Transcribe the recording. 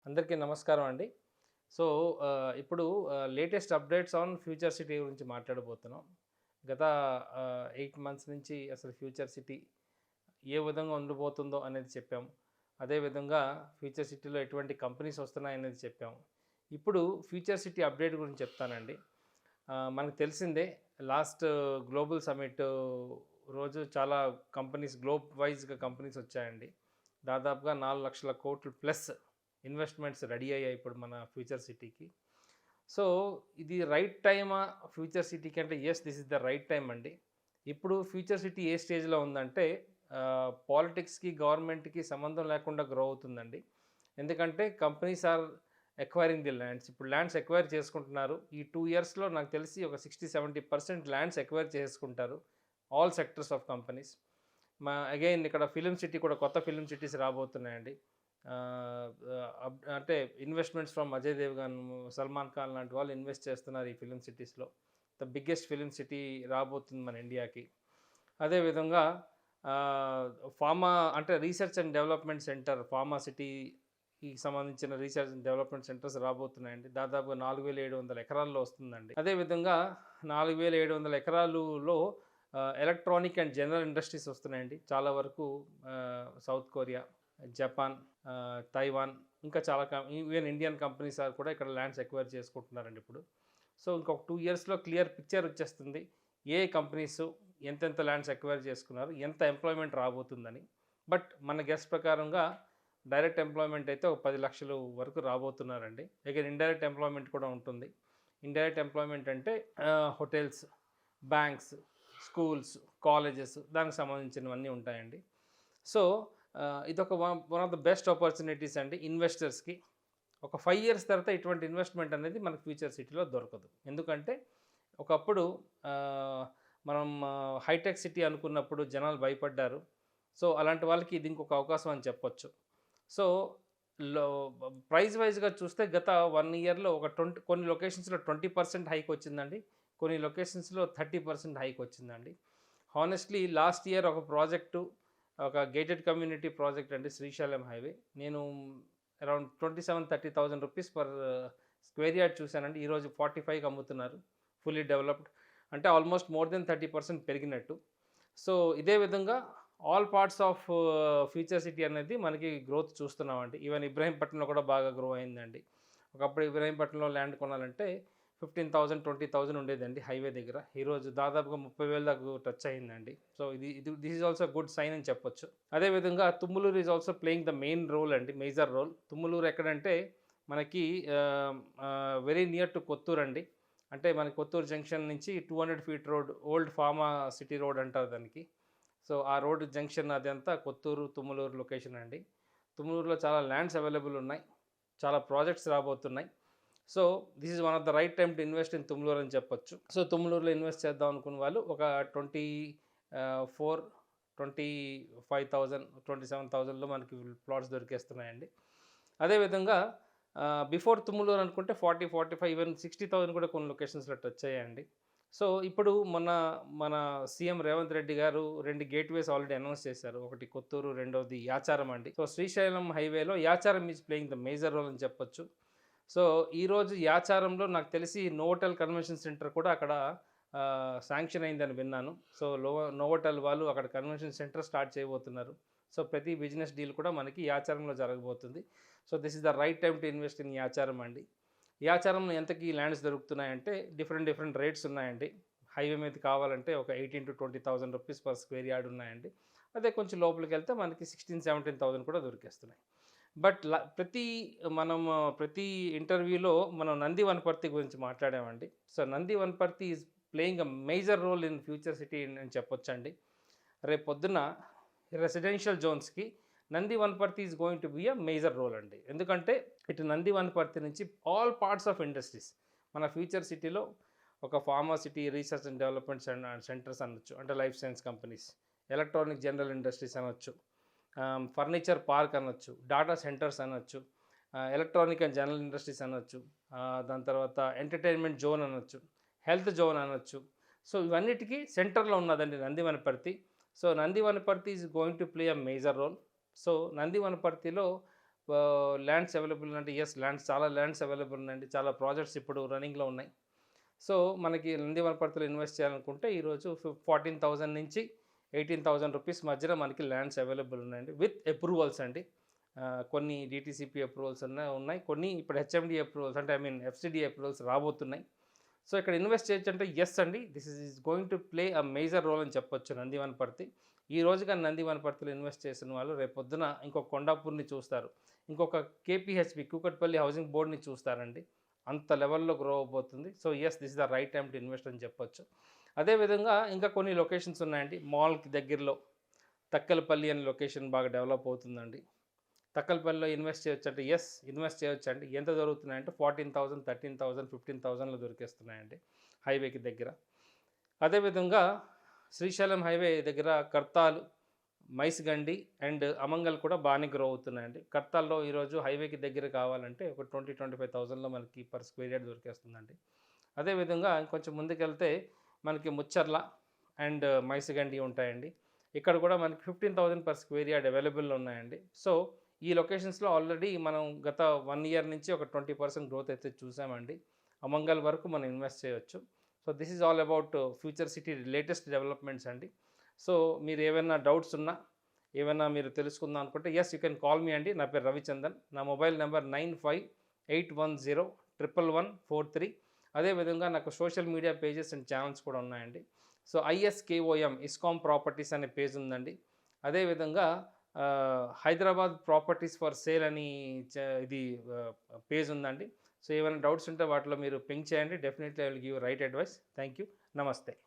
అందరికీ నమస్కారం అండి. సో, ఇప్పుడు latest updates on future city గురించి మాట్లాడబోతున్నాం. గత 8 మంత్స్ నుంచి అసలు ఫ్యూచర్ సిటీ ఏ విధంగా ఉండబోతుందో అనేది చెప్పాం. అదేవిధంగా ఫ్యూచర్ సిటీలో ఎటువంటి కంపెనీస్ వస్తున్నాయనేది చెప్పాం. ఇప్పుడు ఫ్యూచర్ సిటీ అప్డేట్ గురించి చెప్తానండి. మనకు తెలిసిందే లాస్ట్ గ్లోబల్ సమ్మిట్ రోజు చాలా కంపెనీస్ గ్లోబ్ వైస్‌గా కంపెనీస్ వచ్చాయండి. దాదాపుగా 4,00,000 కోట్లు ప్లస్ ఇన్వెస్ట్మెంట్స్ రెడీ అయ్యాయి ఇప్పుడు మన ఫ్యూచర్ సిటీకి. సో, ఇది రైట్ టైమా ఫ్యూచర్ సిటీకి అంటే yes, this is the right time అండి. ఇప్పుడు ఫ్యూచర్ సిటీ ఏ స్టేజ్‌లో ఉందంటే పాలిటిక్స్‌కి, గవర్నమెంట్‌కి సంబంధం లేకుండా గ్రో అవుతుందండి. ఎందుకంటే companies are acquiring the lands. ఇప్పుడు ల్యాండ్స్ ఎక్వైర్ చేసుకుంటున్నారు. ఈ 2 ఇయర్స్‌లో నాకు తెలిసి ఒక 60-70% ల్యాండ్స్ ఎక్వైర్ చేసుకుంటారు. All sectors of companies. Again ఇక్కడ ఫిల్మ్ సిటీ కూడా కొత్త ఫిల్మ్ సిటీస్ రాబోతున్నాయండి. అంటే ఇన్వెస్ట్మెంట్స్ ఫ్రమ్ అజయ్ దేవగన్, సల్మాన్ ఖాన్ లాంటి వాళ్ళు ఇన్వెస్ట్ చేస్తున్నారు ఈ ఫిల్మ్ సిటీస్‌లో. ద బిగ్గెస్ట్ ఫిల్మ్ సిటీ రాబోతుంది మన ఇండియాకి. అదేవిధంగా ఆహ్, ఫార్మా అంటే research and development centre pharma సిటీకి సంబంధించిన రీసెర్చ్ అండ్ డెవలప్మెంట్ సెంటర్స్ రాబోతున్నాయండి. దాదాపుగా 4,700 ఎకరాల్లో వస్తుందండి. అదేవిధంగా 4,700 ఎకరాలులో ఎలక్ట్రానిక్ అండ్ జనరల్ ఇండస్ట్రీస్ వస్తున్నాయండి. చాలా వరకు సౌత్ కొరియా, జపాన్, తైవాన్ ఇంకా చాలా ఈవెన్ ఇండియన్ కంపెనీస్ కూడా ఇక్కడ ల్యాండ్స్ ఎక్వైర్ చేసుకుంటున్నారండి ఇప్పుడు. సో ఇంకొక 2 ఇయర్స్‌లో క్లియర్ పిక్చర్ వచ్చేస్తుంది. ఏ కంపెనీస్ ఎంతెంత ల్యాండ్స్ ఎక్వైర్ చేసుకున్నారు, ఎంత ఎంప్లాయ్‌మెంట్ రాబోతుందని. బట్ మన గెస్ ప్రకారంగా డైరెక్ట్ ఎంప్లాయ్‌మెంట్ అయితే ఒక 10,00,000 వరకు రాబోతున్నారండి. అగైన్ ఇండైరెక్ట్ ఎంప్లాయ్‌మెంట్ కూడా ఉంటుంది. ఇండైరెక్ట్ ఎంప్లాయ్‌మెంట్ అంటే హోటల్స్, బ్యాంక్స్, స్కూల్స్, కాలేజెస్ దానికి సంబంధించినవన్నీ ఉంటాయండి. సో, ఇదొక one of the best opportunities అండి ఇన్వెస్టర్స్‌కి. ఒక 5 ఇయర్స్ తర్వాత ఇటువంటి ఇన్వెస్ట్మెంట్ అనేది మనకు ఫ్యూచర్ సిటీలో దొరకదు. ఎందుకంటే ఒకప్పుడు మనం హైటెక్ సిటీ అనుకున్నప్పుడు జనాలు భయపడ్డారు. సో, అలాంటి వాళ్ళకి ఇది ఇంకొక అవకాశం అని చెప్పొచ్చు. సో, లో ప్రైస్ వైస్‌గా చూస్తే గత 1 ఇయర్‌లో ఒక కొన్ని లొకేషన్స్‌లో 20% హైక్ వచ్చిందండి. కొన్ని లొకేషన్స్‌లో 30% హైక్ వచ్చిందండి. హానెస్ట్‌లీ లాస్ట్ ఇయర్ ఒక గేటెడ్ కమ్యూనిటీ ప్రాజెక్ట్ అండి శ్రీశైలం హైవే. నేను around 27,000-30,000 rupees per square yard చూశానండి. ఈరోజు 45కి అమ్ముతున్నారు. Fully developed. అంటే ఆల్మోస్ట్ మోర్ దెన్ 30% పెరిగినట్టు. సో, ఇదే విధంగా all parts of future city అనేది మనకి గ్రోత్ చూస్తున్నామండి. ఈవెన్ ఇబ్రహీంపట్నంలో కూడా బాగా గ్రో అయిందండి. ఒకప్పుడు ఇబ్రహీంపట్నంలో ల్యాండ్ కొనాలంటే 15,000, 20,000 ఉండేదండి హైవే దగ్గర. ఈరోజు దాదాపుగా 30,000 దాకా టచ్ అయిందండి. So, this is also good sign అని చెప్పొచ్చు. అదేవిధంగా Tummaluru is also playing the main role అండి. Major role. తుమ్మలూరు ఎక్కడంటే మనకి వెరీ నియర్ టు కొత్తూరు అండి. అంటే మన కొత్తూరు జంక్షన్ నుంచి 200 feet road, old pharma city road అంటారు దానికి. సో, ఆ రోడ్ జంక్షన్ అదంతా కొత్తూరు, తుమ్మలూరు లొకేషన్ అండి. తుమ్మలూరులో చాలా ల్యాండ్స్ అవైలబుల్ ఉన్నాయి. చాలా ప్రాజెక్ట్స్ రాబోతున్నాయి. So, this is one of the right time to invest in Tummaluru అని చెప్పొచ్చు. సో, తుమ్లూరులో ఇన్వెస్ట్ చేద్దాం అనుకున్న వాళ్ళు ఒక 25,000, 27,000లో మనకి ప్లాట్స్ దొరికేస్తున్నాయండి. అదేవిధంగా బిఫోర్ తుమ్మలూరు అనుకుంటే 40, 45 ఈవెన్ 60,000 కూడా కొన్ని లొకేషన్స్‌లో టచ్ అయ్యాయండి. సో, ఇప్పుడు మన సీఎం రేవంత్ రెడ్డి గారు 2 గేట్‌వేస్ ఆల్రెడీ అనౌన్స్ చేశారు. ఒకటి కొత్తూరు, రెండోది యాచారం అండి. సో, శ్రీశైలం హైవేలో Yacharam is playing the major role అని చెప్పొచ్చు. సో, ఈరోజు యాచారంలో నాకు తెలిసి నోవోటెల్ కన్వెన్షన్ సెంటర్ కూడా అక్కడ శాంక్షన్ అయిందని విన్నాను. సో, నోవోటెల్ వాళ్ళు అక్కడ కన్వెన్షన్ సెంటర్ స్టార్ట్ చేయబోతున్నారు. సో, ప్రతి బిజినెస్ డీల్ కూడా మనకి యాచారంలో జరగబోతుంది. So, this is the right time to invest in Yacharam అండి. యాచారంలో ఎంతకి ల్యాండ్స్ దొరుకుతున్నాయంటే డిఫరెంట్ రేట్స్ ఉన్నాయండి. హైవే మీద కావాలంటే ఒక 18,000-20,000 రూపీస్ పర్ స్క్వేర్ యార్డ్ ఉన్నాయండి. అదే కొంచెం లోపలికెళ్తే మనకి 16,000-17,000 కూడా దొరికేస్తున్నాయి. బట్ ప్రతి ఇంటర్వ్యూలో మనం నంది వనపర్తి గురించి మాట్లాడామండి. So, Nandi Vanaparthi is playing a major role in future city అని చెప్పొచ్చండి. రేపొద్దున రెసిడెన్షియల్ జోన్స్‌కి Nandi Vanaparthi is going to be a major role అండి. ఎందుకంటే ఇటు నంది వనపర్తి నుంచి ఆల్ పార్ట్స్ ఆఫ్ ఇండస్ట్రీస్ మన ఫ్యూచర్ సిటీలో ఒక pharma city research and development centres అనొచ్చు. అంటే life science companies, electronic general industries అనొచ్చు, ఫర్నిచర్ పార్క్ అనొచ్చు, డాటా సెంటర్స్ అనొచ్చు, ఎలక్ట్రానిక్ అండ్ జనరల్ ఇండస్ట్రీస్ అనొచ్చు, దాని తర్వాత ఎంటర్టైన్మెంట్ జోన్ అనొచ్చు, హెల్త్ జోన్ అనొచ్చు. సో, ఇవన్నిటికీ సెంటర్లో ఉన్నదండి Nandi Vanaparthi. So, Nandi Vanaparthi is going to play a major role. So, Nandi వనపర్తిలో ల్యాండ్స్ అవైలబుల్ అంటే యెస్, చాలా ల్యాండ్స్ అవైలబుల్ ఉన్నాయండి. చాలా ప్రాజెక్ట్స్ ఇప్పుడు రన్నింగ్‌లో ఉన్నాయి. సో, మనకి నంది వనపర్తిలో ఇన్వెస్ట్ చేయాలనుకుంటే ఈరోజు 14,000 నుంచి 18,000 రూపీస్ మధ్యలో మనకి ల్యాండ్స్ అవైలబుల్ ఉన్నాయండి. విత్ అప్రూవల్స్ అండి. కొన్ని డీటీసీపీ అప్రూవల్స్ ఉన్నాయి. కొన్ని ఇప్పుడు హెచ్ఎండీ అప్రూవల్స్ అంటే ఎఫ్‌సిడీ అప్రూవల్స్ రాబోతున్నాయి. సో, ఇక్కడ ఇన్వెస్ట్ చేయొచ్చంటే యెస్ అండి. This is going to play a major role అని చెప్పొచ్చు నంది వనపర్తి. ఈ రోజు గాని నంది వనపర్తిలో ఇన్వెస్ట్ చేసిన వాళ్ళు రేపొద్దున ఇంకొక కొండాపూర్‌ని చూస్తారు. ఇంకొక కేపీహెచ్‌బీ కూకట్పల్లి హౌసింగ్ బోర్డ్‌ని చూస్తారండి. అంత లెవెల్‌లో గ్రో అవబోతుంది. So, yes, this is the right time to invest అని చెప్పొచ్చు. అదే విధంగా ఇంకా కొన్ని లొకేషన్స్ ఉన్నాయండి. మాల్‌కి దగ్గరలో తక్కలపల్లి అనే లొకేషన్ బాగా డెవలప్ అవుతుందండి. తక్కలపల్లిలో ఇన్వెస్ట్ చేయొచ్చంటే యెస్, ఇన్వెస్ట్ చేయొచ్చండి. ఎంత దొరుకుతున్నాయంటే 14,000, 13,000, 15,000లో దొరికేస్తున్నాయండి హైవేకి దగ్గర. అదేవిధంగా శ్రీశైలం హైవే దగ్గర కర్తాల్, మైస్గండి అండ్ అమంగల్ కూడా బాగానే గ్రో అవుతున్నాయండి. కర్తాల్లో ఈరోజు హైవేకి దగ్గర కావాలంటే ఒక 25,000లో మనకి పర్ స్క్వేర్ యార్డ్ దొరికేస్తుందండి. అదేవిధంగా ఇంకొంచెం ముందుకెళ్తే మనకి ముచ్చర్ల అండ్ మైసిగండి ఉంటాయండి. ఇక్కడ కూడా మనకి 15,000 పర్ స్క్వేర్ యార్డ్ అవైలబుల్లో ఉన్నాయండి. సో, ఈ లొకేషన్స్‌లో ఆల్రెడీ మనం గత 1 ఇయర్ నుంచి ఒక 20% గ్రోత్ అయితే చూసామండి. అమంగల్ వరకు మనం ఇన్వెస్ట్ చేయొచ్చు. So, this is all about future city latest developments అండి. సో, మీరు ఏవైనా డౌట్స్ ఉన్నా, ఏవైనా మీరు తెలుసుకుందాం అనుకుంటే yes, you can call me అండి. నా పేరు రవిచందన్. నా మొబైల్ నెంబర్ 9581011143. అదేవిధంగా నాకు social media pages and channels కూడా ఉన్నాయండి. సో, ISKOM ఇస్కామ్ ప్రాపర్టీస్ అనే పేజ్ ఉందండి. అదేవిధంగా హైదరాబాద్ ప్రాపర్టీస్ ఫర్ సేల్ అని ఇది పేజ్ ఉందండి. సో, ఏమైనా డౌట్స్ ఉంటే వాటిలో మీరు పింక్ చేయండి. Definitely I will give right advice. Thank you. నమస్తే.